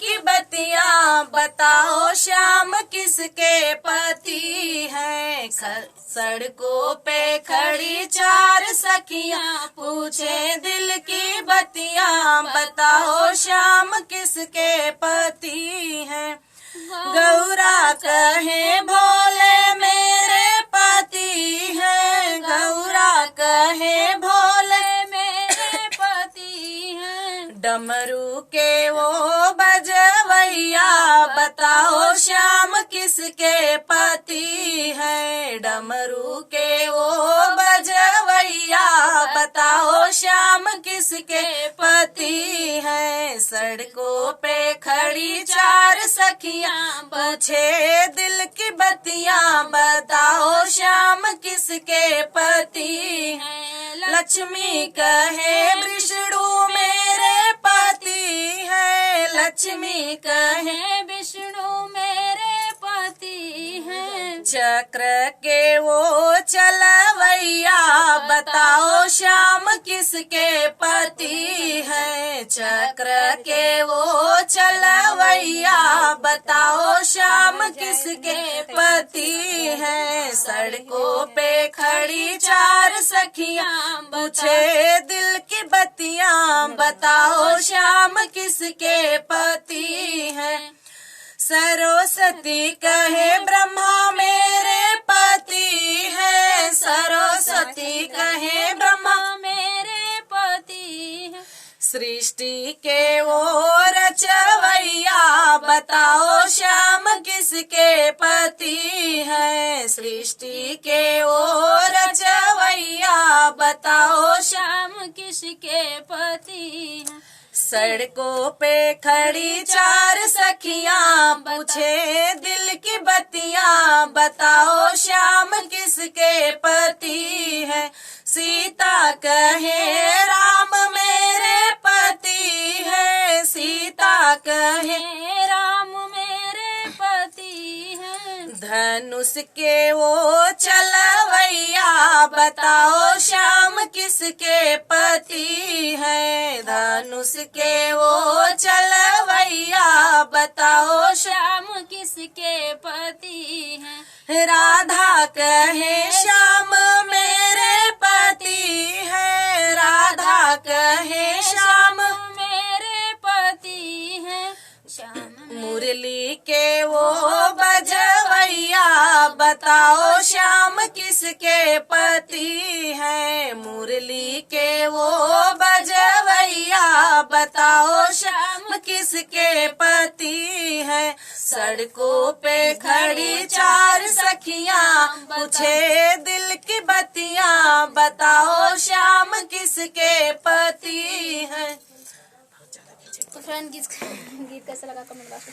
की बत्तियां बताओ श्याम किसके पति हैं। सड़कों पे खड़ी चार सखियां पूछे दिल की बत्तियां बताओ श्याम किसके पति हैं। गौरा कहे भोले मेरे पति हैं, गौरा कहे भोले मेरे पति हैं। डमरू के वो बजवैया बताओ श्याम किसके पति हैं। डमरू के वो बजवैया बताओ श्याम किसके पति हैं। सड़कों पे खड़ी चार सखियां पूछे दिल की बत्तियां बताओ श्याम किसके पति हैं। लक्ष्मी कहे विष्णु मेरे पति हैं, लक्ष्मी कहे विष्णु मेरे पति हैं। चक्र के वो चलवैया बताओ श्याम किसके पति हैं। चक्र के वो चलवैया बताओ श्याम किसके पति हैं। सड़कों पे खड़ी चार सखियां पूछे दिल की बत्तियां बताओ श्याम किसके पति हैं। सरस्वती कहे ब्रह्मा मेरे पति हैं, सरस्वती कहे ब्रह्मा मेरे पति हैं। सृष्टि के वो रचवैया बताओ श्याम किसके पति हैं। सृष्टि के वो रचवैया बताओ श्याम किसके पति हैं। सड़कों पे खड़ी चार सखियां पूछे दिल की बत्तियां बताओ श्याम किसके पति हैं। सीता कहे राम मेरे पति हैं, सीता कहे राम मेरे पति हैं। धनुष के वो चलवैया बताओ श्याम किसके पति हैं। धनुष के वो चलवैया बताओ श्याम किसके पति हैं। राधा कहे श्याम मेरे पति हैं, राधा कहे श्याम मेरे पति हैं। मुरली के वो बजवैया बताओ श्याम किसके पति हैं। मुरली के वो बजवैया बताओ श्याम किसके पति हैं। सड़कों पे खड़ी चार सखियां पूछे दिल की बत्तियां बताओ श्याम किसके पति हैं। तो फ्रेंड गीत कैसा लगा कमेंट बॉक्स में